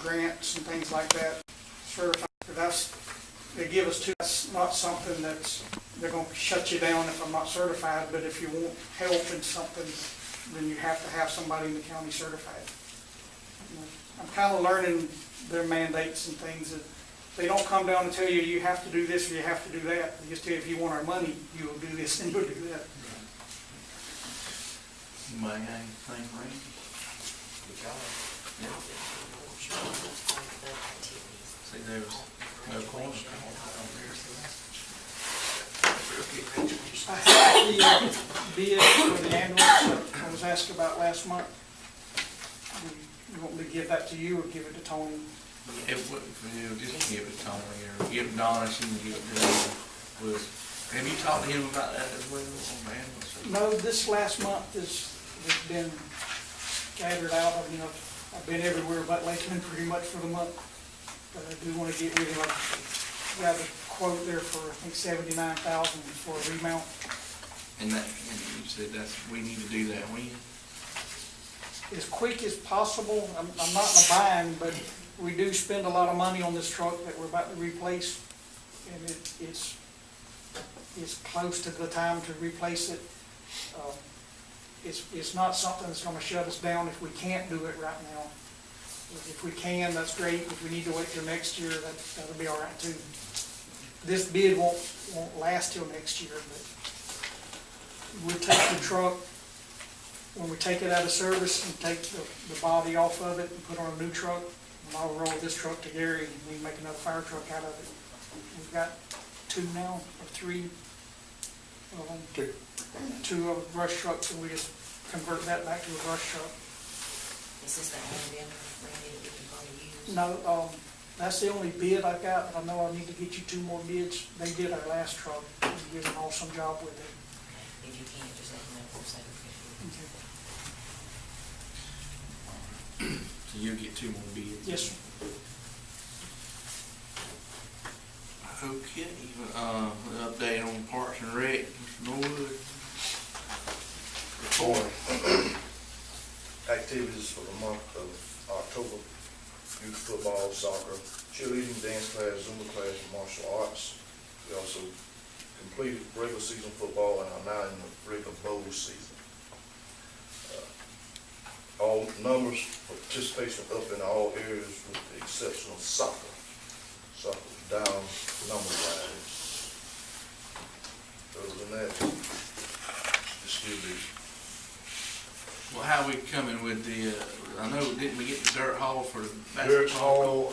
grants and things like that. Certified. They give us two. That's not something they're going to shut you down if I'm not certified, but if you want help in something, then you have to have somebody in the county certified. I'm kind of learning their mandates and things. That they don't come down and tell you, you have to do this or you have to do that. They just tell you, if you want our money, you will do this and you'll do that. Anybody got anything, Randy? See, there was no question. I have the bid for the ambulance I was asked about last month. You want me to give that to you or give it to Tony? If we just give it to Tony or give it to Donna, she can give it to him. Have you talked to him about that as well on the ambulance? No, this last month has been scattered out. I've been everywhere but Lakeland pretty much for the month. But I do want to get rid of it. We have a quote there for, I think, $79,000 for a remount. And you said we need to do that when? As quick as possible. I'm not in a bind, but we do spend a lot of money on this truck that we're about to replace, and it's close to the time to replace it. It's not something that's going to shut us down if we can't do it right now. If we can, that's great. If we need to wait till next year, that'll be all right too. This bid won't last till next year, but we'll take the truck. When we take it out of service and take the body off of it and put on a new truck, and I'll roll this truck to Gary and we can make another fire truck out of it. We've got two now, or three. Two of brush trucks, and we just convert that back to a brush truck. Is this the only bid, Randy, that you can probably use? No, that's the only bid I've got, but I know I need to get you two more bids. They did our last truck and did an awesome job with it. If you can't, just let me know for a second. So you'll get two more bids? Yes, sir. Okay, an update on Parks and Rec, Mr. Norwood. Report. Activities for the month of October: youth football, soccer, cheerleading, dance class, Zumba class, and martial arts. We also completed regular season football and are now in the regular bowl season. All numbers for participation up in all areas with the exception of soccer. Soccer was down number-wise. Other than that, just give the. Well, how we coming with the, I know, didn't we get the dirt hall for the basketball? Dirt hall,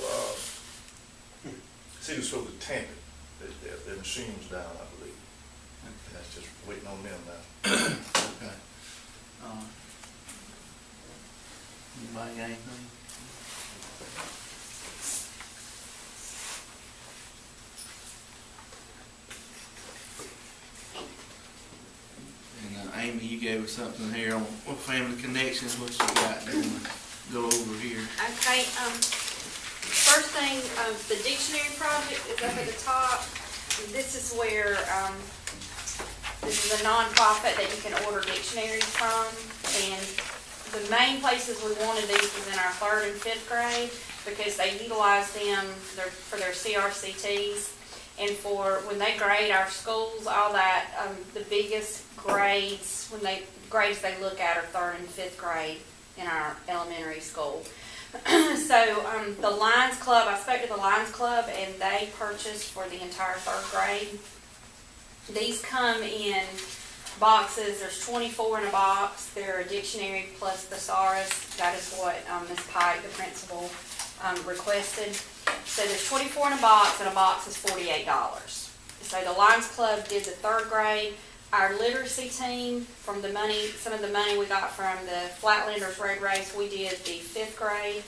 see, we're supposed to tamp it. Their machine's down, I believe. And that's just waiting on them now. Okay. Anybody got anything? And Amy, you gave us something here on Family Connections. What you got there? Go over here. Okay, first thing, the dictionary project is up at the top. This is where, this is a non-profit that you can order dictionaries from, and the main places we wanted these was in our 3rd and 5th grade because they utilize them for their CRCTs and for when they grade our schools, all that, the biggest grades, grades they look at are 3rd and 5th grade in our elementary school. So the Lions Club, I spoke to the Lions Club and they purchased for the entire 3rd grade. These come in boxes. There's 24 in a box. They're a dictionary plus thesaurus. That is what Ms. Pike, the principal, requested. So there's 24 in a box, and a box is $48. So the Lions Club did the 3rd grade. Our literacy team, from the money, some of the money we got from the Flatlanders Road Race, we did the 5th grade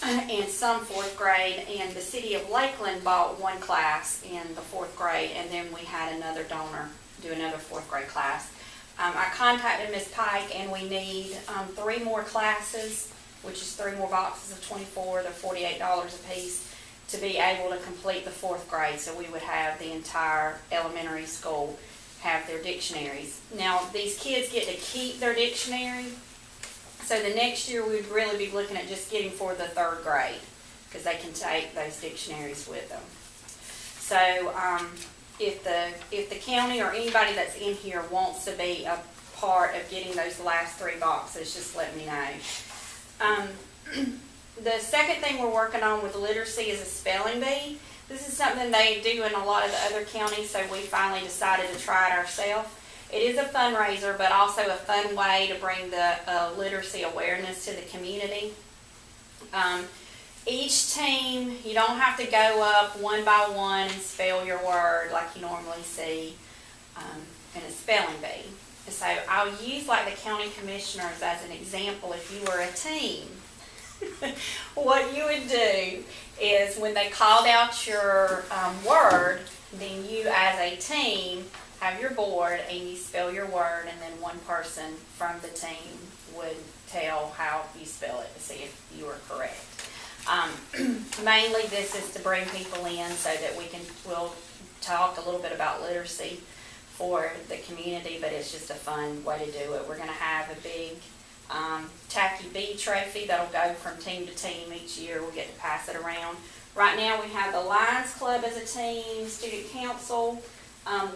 and some 4th grade. And the city of Lakeland bought one class in the 4th grade, and then we had another donor do another 4th grade class. I contacted Ms. Pike, and we need 3 more classes, which is 3 more boxes of 24. They're $48 a piece to be able to complete the 4th grade. So we would have the entire elementary school have their dictionaries. Now, these kids get to keep their dictionary. So the next year we'd really be looking at just getting for the 3rd grade. because they can take those dictionaries with them. So, if the county or anybody that's in here wants to be a part of getting those last 3 boxes, just let me know. The second thing we're working on with literacy is a spelling bee. This is something they do in a lot of the other counties, so we finally decided to try it ourselves. It is a fundraiser, but also a fun way to bring the literacy awareness to the community. Each team, you don't have to go up one by one and spell your word like you normally see in a spelling bee. So I'll use like the county commissioners as an example. If you were a team, what you would do is when they called out your word, then you as a team have your board and you spell your word, and then one person from the team would tell how you spell it to see if you were correct. Mainly this is to bring people in so that we'll talk a little bit about literacy for the community, but it's just a fun way to do it. We're going to have a big tacky bee trophy that'll go from team to team each year. We'll get to pass it around. Right now we have the Lions Club as a team, Student Council,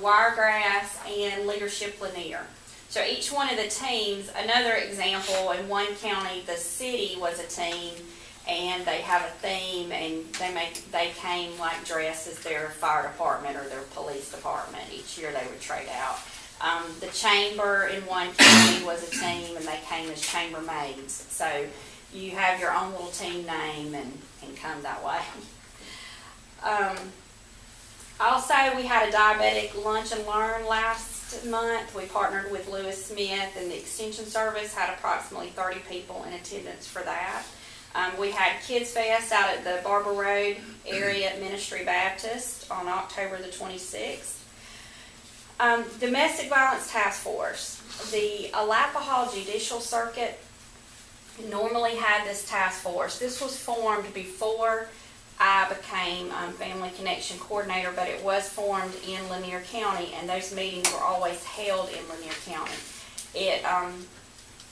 Wiregrass, and Leadership Lanier. So each one of the teams, another example, in one county the city was a team, and they have a theme, and they came like dressed as their fire department or their police department. Each year they would trade out. The chamber in one county was a team, and they came as chambermaids. So you have your own little team name and come that way. Also, we had a diabetic lunch and learn last month. We partnered with Lewis Smith, and the Extension Service had approximately 30 people in attendance for that. We had Kids Fest out at the Barber Road area at Ministry Baptist on October the 26th. Domestic Violence Task Force. The Alapaha Judicial Circuit normally had this task force. This was formed before I became Family Connection Coordinator, but it was formed in Lanier County, and those meetings were always held in Lanier County. It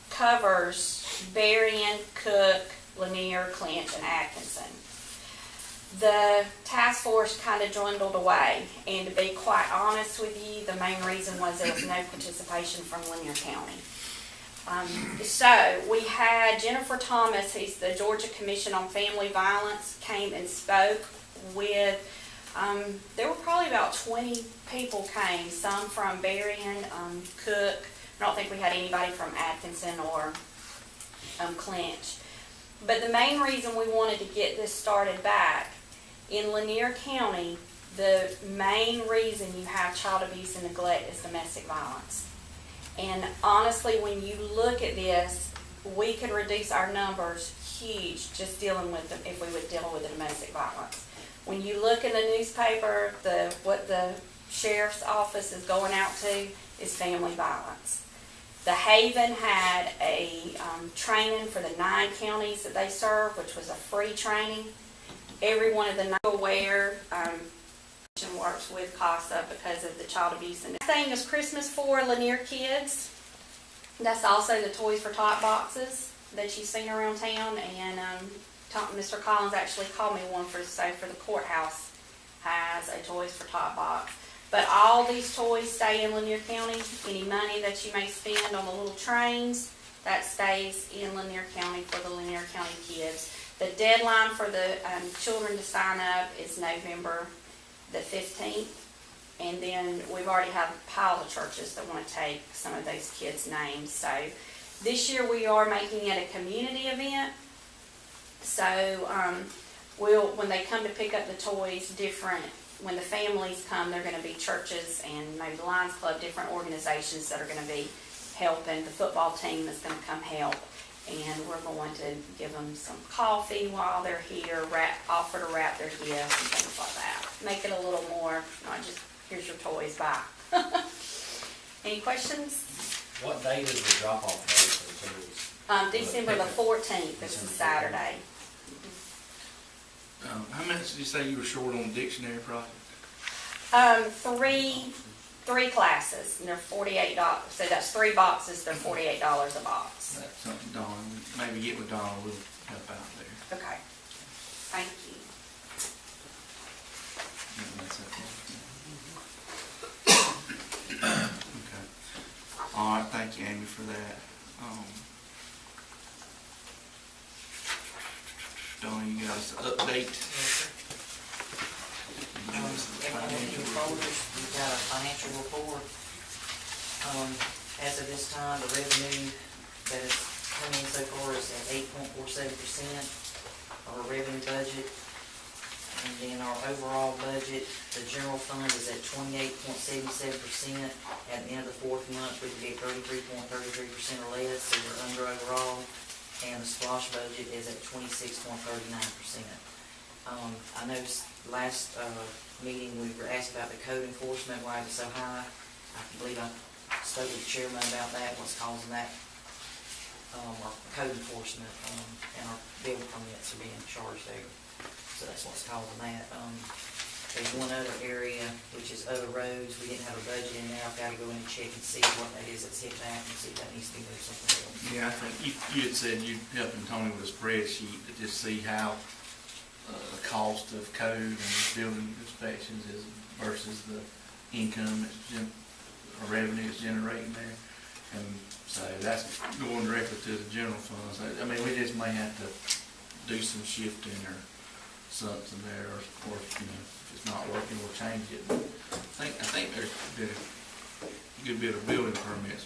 covers Berrien, Cook, Lanier, Clinch, and Atkinson. The task force kind of dwindled away, and to be quite honest with you, the main reason was there was no participation from Lanier County. So we had Jennifer Thomas, who's the Georgia Commission on Family Violence, came and spoke with, there were probably about 20 people came, some from Berrien, Cook. I don't think we had anybody from Atkinson or Clinch. But the main reason we wanted to get this started back, in Lanier County, the main reason you have child abuse and neglect is domestic violence. And honestly, when you look at this, we could reduce our numbers huge just dealing with them if we would deal with the domestic violence. When you look in the newspaper, what the sheriff's office is going out to is family violence. The Haven had a training for the 9 counties that they serve, which was a free training. Every one of the 9 aware works with CASA because of the child abuse. And the thing is Christmas for Lanier kids. That's also the Toys for Tot boxes that you've seen around town. And Mr. Collins actually called me one for the courthouse has a Toys for Tot box. But all these toys stay in Lanier County. Any money that you may spend on the little trains, that stays in Lanier County for the Lanier County kids. The deadline for the children to sign up is November the 15th. And then we've already have a pile of churches that want to take some of those kids' names. So this year we are making it a community event. So when they come to pick up the toys, when the families come, they're going to be churches and maybe the Lions Club, different organizations that are going to be helping. The football team is going to come help, and we're going to give them some coffee while they're here, offer to wrap their gifts and things like that. Make it a little more, not just, here's your toys, bye. Any questions? What date is the drop-off date for the toys? December the 14th, this is Saturday. How much did you say you were short on the dictionary project? Three classes, and they're $48. So that's 3 boxes, they're $48 a box. That's something Donna, maybe get with Donna, we'll help out there. Okay. Thank for that. Donnie, you got us an update? Everyone in your folders, you've got a financial report. As of this time, the revenue that has come in so far is at 8.47% of our revenue budget. And then our overall budget, the general fund is at 28.77%. At the end of the fourth month, we could be at 33.33% or less, so we're under overall. And the splosh budget is at 26.39%. I know last meeting, we were asked about the code enforcement, why it was so high. I believe I spoke with the chairman about that, what's causing that. Our code enforcement, and our building permits are being charged there. So that's what's causing that. There's one other area, which is other roads. We didn't have a budget in there. I've got to go in and check and see what that is that's hit that and see if that needs to be moved something else. Yeah, I think you had said you'd helping Tony with a spreadsheet to just see how the cost of code and building inspections is versus the income or revenue it's generating there. And so that's going directly to the general fund. So, I mean, we just may have to do some shifting or something there, or you know, if it's not working, we'll change it. But I think there's been a good bit of building permits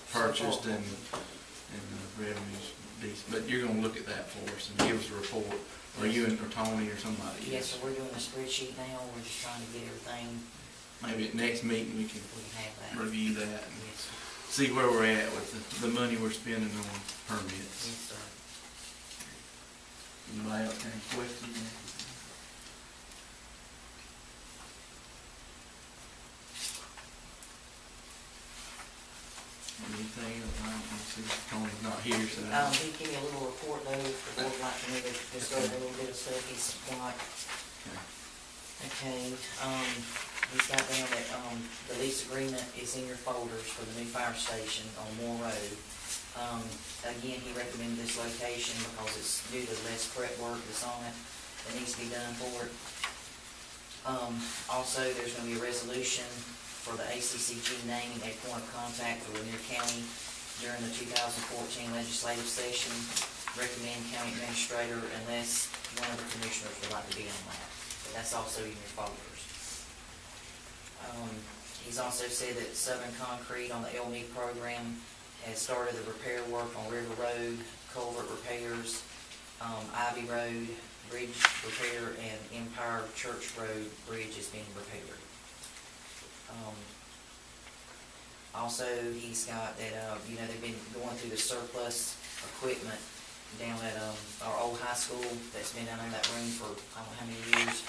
purchased and the revenues decent. But you're gonna look at that for us and give us a report, or you or Tony or somebody. Yes, so we're doing a spreadsheet now. We're just trying to get everything. Maybe at next meeting we can have that. review that and Yes, sir. see where we're at with the money we're spending on permits. Yes, sir. Anybody else got any questions? Anything else? I don't see Tony's not here, so. He gave me a little report though, the board would like for me to just go over a little bit of stuff he's got. Okay, he's got down that, the lease agreement is in your folders for the new fire station on Moore Road. Again, he recommended this location because it's due to less prep work that's on it that needs to be done for it. Also, there's gonna be a resolution for the ACCG naming a point of contact for Lanier County during the 2014 legislative session. Recommend county administrator unless one of the commissioners would like to be on that. But that's also in your folders. He's also said that Southern Concrete on the LME program has started the repair work on River Road, culvert repairs, Ivy Road, bridge repair, and Empire Church Road bridge is being repaired. Also, he's got that, they've been going through the surplus equipment down at our old high school that's been down in that room for I don't know how many years.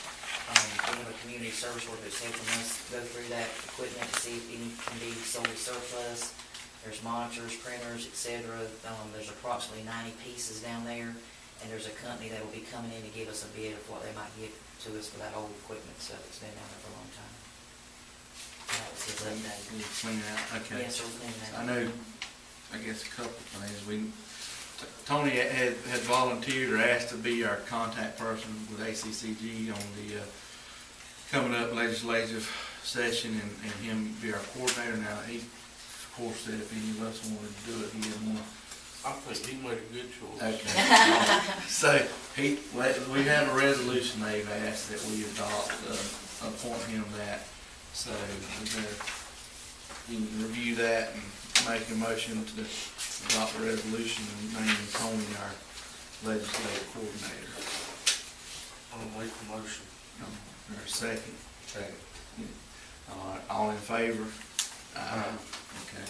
We have a community service worker that's helping us go through that equipment to see if any can be sold as surplus. There's monitors, printers, etc. There's approximately 90 pieces down there, and there's a company that will be coming in to give us a bid of what they might give to us for that old equipment stuff that's been down there for a long time. That was his update. We'll clean it out, okay. Yes, sir, we'll clean that. I know, I guess a couple of things. Tony had volunteered or asked to be our contact person with ACCG on the coming up legislative session and him be our coordinator. Now, he, of course, said if any of us wanted to do it, he didn't want to. I think he made a good choice. Okay. So, we have a resolution they've asked that we adopt, appoint him that. So, you can review that and make a motion to adopt the resolution and name Tony our legislative coordinator. I'll make the motion. Or a second. Second. All right, all in favor? Okay.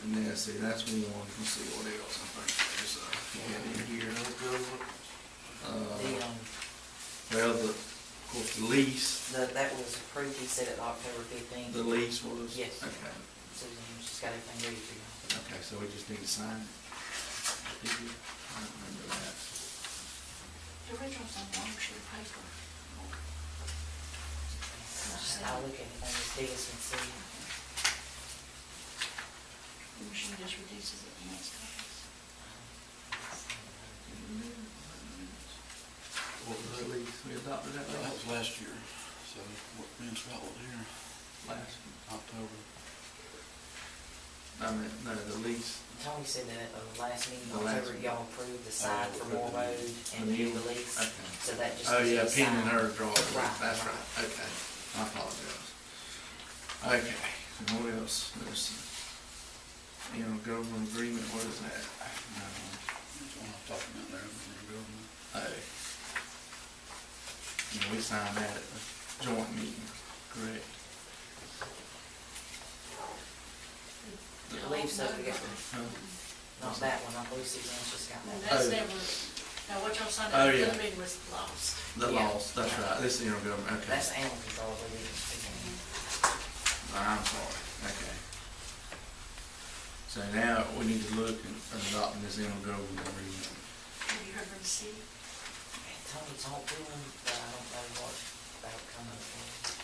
And then, see, that's one, let's see what else I think there's, in here. Well, of course, the lease, That was approved, he said it October 15th. the lease was? Yes. Okay, Susan, she's got everything ready for you. okay, so we just need to sign it. Did you? I don't remember that. The original's on one sheet of paper. I'll look at it on this desk and see. The machine just reduces it and it's copies. What was The that? lease, we adopted that That last, was last year, so what Vince got was here, last, October. No, the lease. Tony said that at the last meeting, The last whenever one. y'all approved the sign for Moore Road and The the new- new lease, Okay. so that just. Oh, needs to yeah, be pending signed. her draw, Right. that's right, okay, I apologize. Okay, and what else? There's, government agreement, what is that? Talking about there, government. Oh. And we signed that at the joint meeting, correct? I believe so, we got, Huh? not that one, I believe Suzanne's just got that. That's Oh. never, now what y'all signed Oh, up, yeah. the bid was lost. The Yeah. laws, that's right, this is intergovernmental, okay. That's animal control, I believe it's Suzanne. I'm sorry, okay. So now we need to look and adopt this intergovernmental agreement. Have you heard from the city? Tony talked to him, but I don't know what the outcome of it was.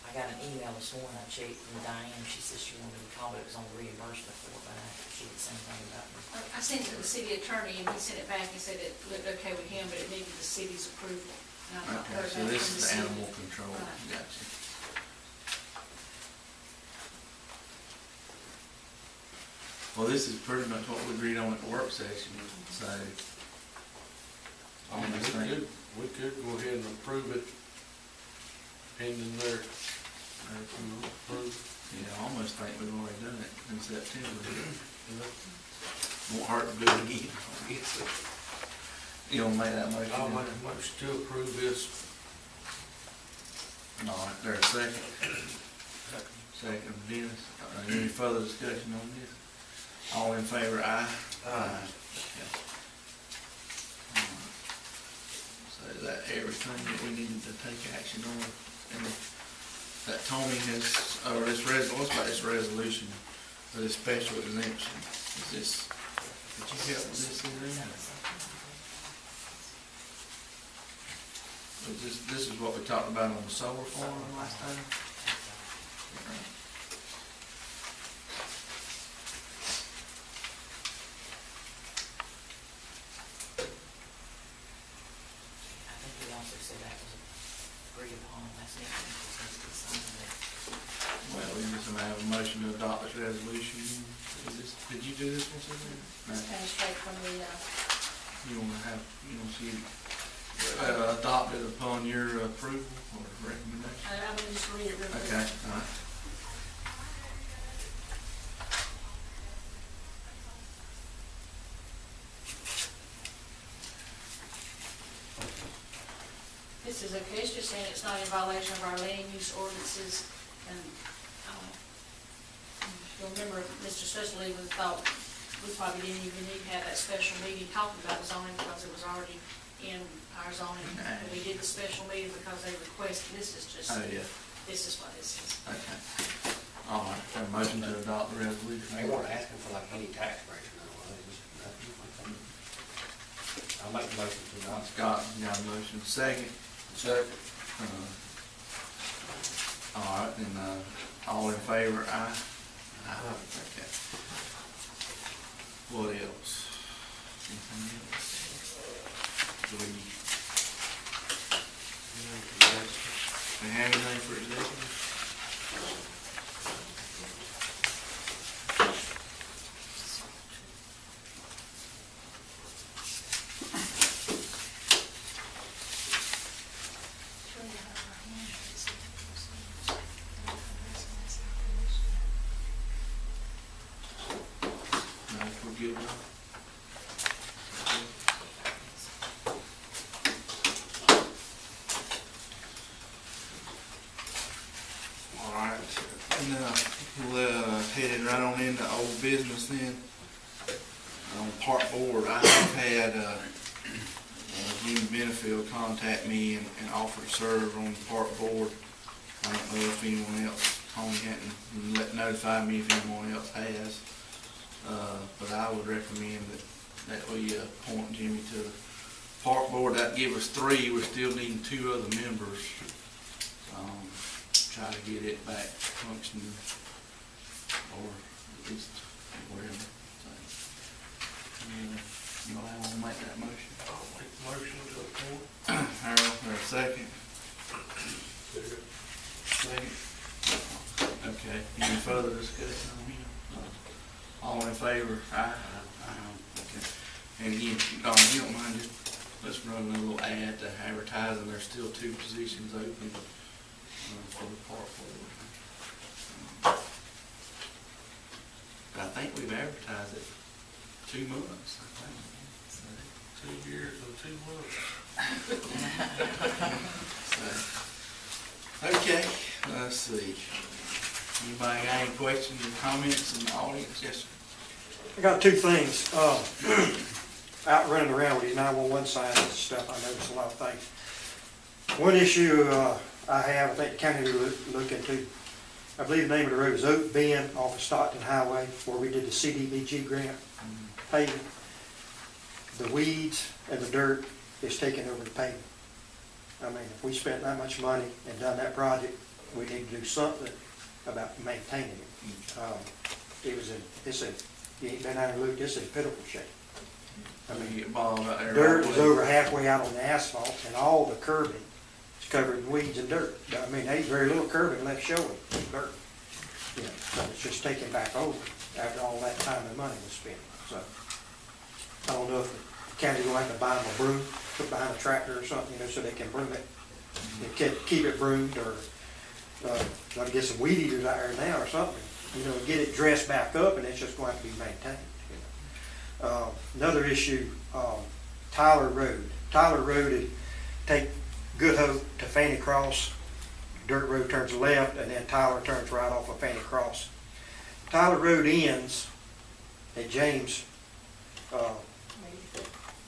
I got an email this morning, I checked from Diane, she said she wanted to call, but it was on the reimbursement for it, but she didn't say anything about it. I sent it to the city attorney and he sent it back and said it looked okay with him, but it needed the city's approval. And I've not Okay, heard so back this from is the the city. animal control, Right. gotcha. Well, this is pretty much what we agreed on at the work session, so. I mean, we could go ahead and approve it pending their approval. Yeah, I almost think we've already done it in September. Won't hurt to do it again, obviously. You don't make that motion? I'll make a motion to approve this. All right, there's a second. Second, Dennis. Any further discussion on this? All in favor, aye? Aye. Okay. So is that everything that we needed to take action on? And that Tony has, or this what's about this resolution for this special exemption? Is this, did you help with this, Susan? This is what we talked about on the solar farm last time? I think he also said that was agreed upon last meeting, just needs to be signed. Well, we're just gonna have a motion to adopt this resolution. Is this, did you do this one, Susan? No. It's kind of straight from the, You wanna see it adopted upon your approval or recommendation? I'm gonna just read it real quick. Okay, all right. This is okay, it's just saying it's not in violation of our land use ordinances, and, you'll remember Mr. Cecily thought we probably didn't even need to have that special meeting talking about zoning because it was already in our zoning. But we did the special meeting because they requested, this is just, Oh, yeah, this is what this is. okay. All right, have a motion to adopt the resolution. They weren't asking for like any tax breaks or nothing, they just, nothing. I'll make the motion to adopt. Scott, you got a motion, second? Second. All right, then, all in favor, aye? Aye. Okay. What else? Anything else? Do we have anything for executive? No, we're good now. All right, we'll headed right on into old business then. On park board, I have had Jimmy Benefield contact me and offer to serve on the park board. I don't know if anyone else, Tony hadn't notified me if anyone else has. But I would recommend that we appoint Jimmy to the park board. That'd give us 3, we're still needing 2 other members. Try to get it back functioning, or at least wherever. So, you all want to make that motion? I'll make the motion to approve. Harold, or a second? Second. Okay. Okay, any further discussion on him? All in favor? Aye. Okay. And again, Don, if you don't mind, just, let's run a little ad to advertising, there's still 2 positions open for the park board. I think we've advertised it 2 months, I think. So, 2 years or 2 months. okay, let's see. Anybody got any questions or comments in the audience? Yes, sir. I got 2 things. Out running around with these 911 signs and stuff, I noticed a lot of things. One issue I have, I think the county will look into, I believe the name of the road is Oak Bend off of Stockton Highway, where we did the CDBG grant paving. The weeds and the dirt is taking over the paving. I mean, if we spent that much money and done that project, we need to do something about maintaining it. You ain't been out and looked, it's in pitiful shape. I mean, You get bogged out there. dirt is over halfway out on the asphalt, and all the curbing is covered in weeds and dirt. I mean, there's very little curbing left showing, dirt. You know, so it's just taking back over after all that time and money was spent, so. I don't know if the county will have to buy them a broom, put behind a tractor or something, so they can broom it, and keep it broomed, or, try to get some weed eaters out there now or something, get it dressed back up, and it's just going to be maintained. Another issue, Tyler Road. Tyler Road is take Good Hope to Fanny Cross. Dirt road turns left, and then Tyler turns right off of Fanny Cross. Tyler Road ends at James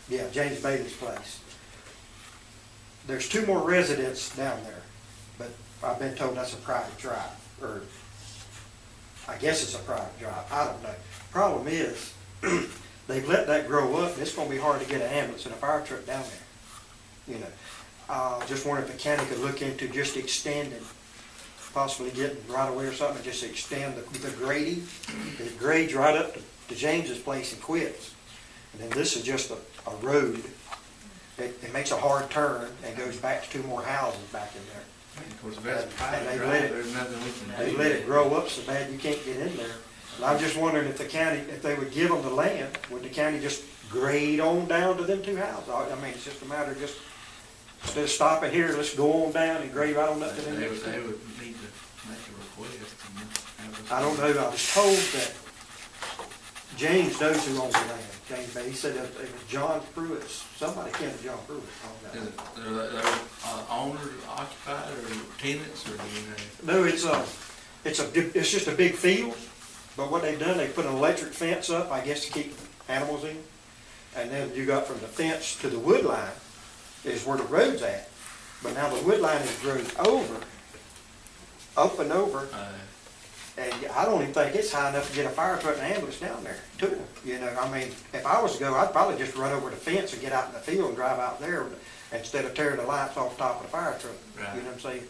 Bailey's place. There's 2 more residents down there, but I've been told that's a private drive, or I guess it's a private drive. I don't know. Problem is, they've let that grow up, and it's going to be hard to get an ambulance and a fire truck down there. Just wondering if the county could look into just extending, possibly getting right away or something, and just extend the grading. It grades right up to James's place and quits. And then this is just a road. It makes a hard turn and goes back to 2 more houses back in there. Of course, if that's And private they drive, let it- there's nothing we can do. They let it grow up so bad you can't get in there. And I'm just wondering if the county, if they would give them the land, would the county just grade on down to them 2 houses? I mean, it's just a matter of just, instead of stopping here, let's go on down and grade right on up to them. They would need to make a request. I don't know, I was told that James knows who owns the land. James Bay, he said that it was John Pruitt's, somebody kin of John Pruitt owned that Is land. it, they're owners occupied or tenants, or do you know? No, it's just a big field, but what they've done, they put an electric fence up, I guess to keep animals in. And then you got from the fence to the wood line is where the road's at. But now the wood line is grown over, up and over, and I don't even think it's high enough to get a fire truck and ambulance down there to them. I mean, if I was to go, I'd probably just run over the fence and get out in the field and drive out there instead of tearing the lights off the top of the fire truck. Right. You know what I'm saying?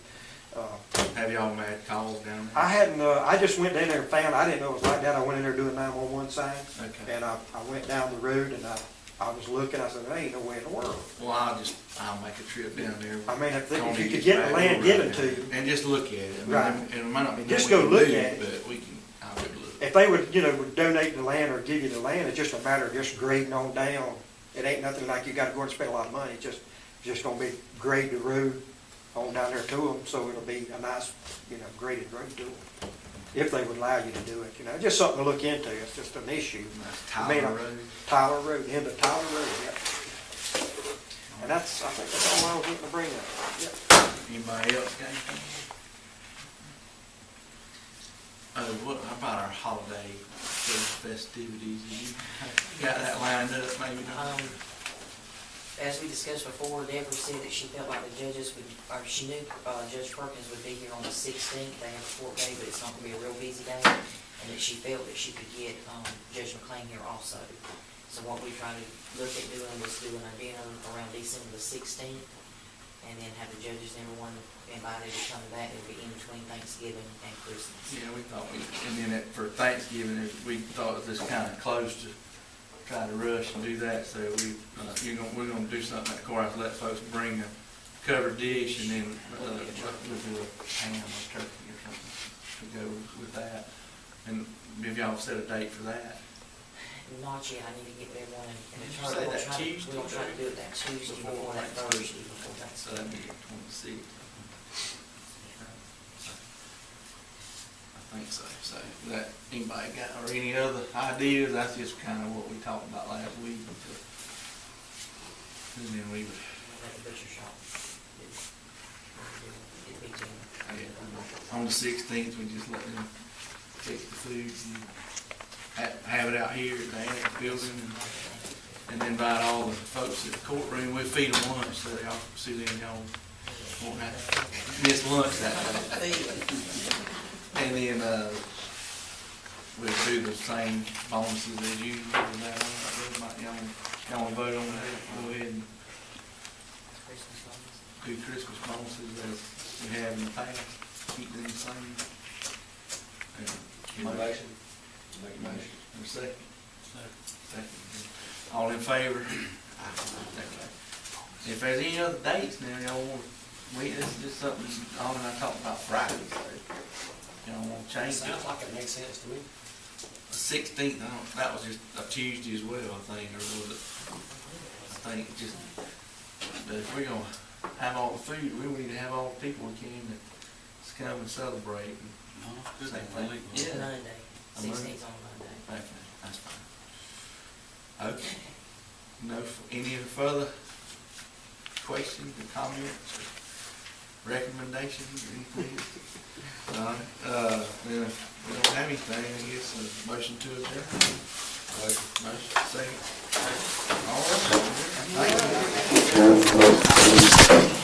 Have y'all made calls down there? I hadn't, I just went down there and found, I didn't know it was like that. I went in there doing 911 signs. Okay. And I went down the road and I was looking, I said, there ain't no way in the world. Well, I'll make a trip down there. I mean, if Tony you could gets get back the land over given there to you, and just look at it. I mean, Right. And it might not be. Just nothing go we look can do, at it. But I'll go look. if they would, donate the land or give you the land, it's just a matter of just grading on down. It ain't nothing like you gotta go and spend a lot of money. It's just gonna be grade the road on down there to them, so it'll be a nice, graded road to them. If they would allow you to do it, just something to look into. It's just an issue. That's I mean, Tyler Road. Tyler Road, end of Tyler Road, yeah. And I think that's all I was wanting to bring up. Yeah. Anybody else got anything? What about our holiday festivities? You got that lined up, maybe? As we discussed before, Deborah said that she felt like the judges she knew Judge Perkins would be here on the 16th. They have a court day, but it's not gonna be a real busy day. And that she felt that she could get Judge McLean here also. So what we tried to look at doing was doing a dinner around December the 16th, and then have the judges and everyone invited to come to that. It'll be in between Thanksgiving and Christmas. Yeah, we thought and then for Thanksgiving, we thought it was kind of close to try to rush and do that, so we're gonna do something at the courthouse, let folks bring a covered dish, and then we'll do a ham or turkey or something. to go with that. And if y'all set a date for that. Not yet, I need to get everyone in the Did you chart. say We're gonna that try to- Tuesday, We're gonna try to Dave? do it that Tuesday before that Thursday, before that's. So that'd be the 26th. I think so. So that, anybody got, or any other ideas? That's just kind of what we talked about last week. And then we would, At the butcher shop. It'd be June. on the 16th, we just let them fix the food and have it out here at the annex building and then invite all the folks at the courtroom. We'll feed them lunch so they all sit in, y'all won't have to miss lunch that day. And then, we'll do the same bonuses as usual with that one. Y'all wanna vote on that? Go ahead and Christmas bonus. do Christmas bonuses as we have in the past, keep them the same. Get a motion? Make a motion. And a second? Second. All in favor? Okay. If there's any other dates now, y'all want, this is just something, All and I talked about Friday, so y'all want to change it? Sounds like it makes sense to me. The 16th, that was just a Tuesday as well, I think, or was it? I think just, but if we're gonna have all the food, we need to have all the people we can to come and celebrate. No, Same thing. It's Yeah. Monday, A Monday? 16th on Monday. Okay, that's fine. Okay. No, any further questions or comments or recommendations or anything? Then if we don't have anything, I guess a motion to adjourn. Motion, second. All right. Thank you.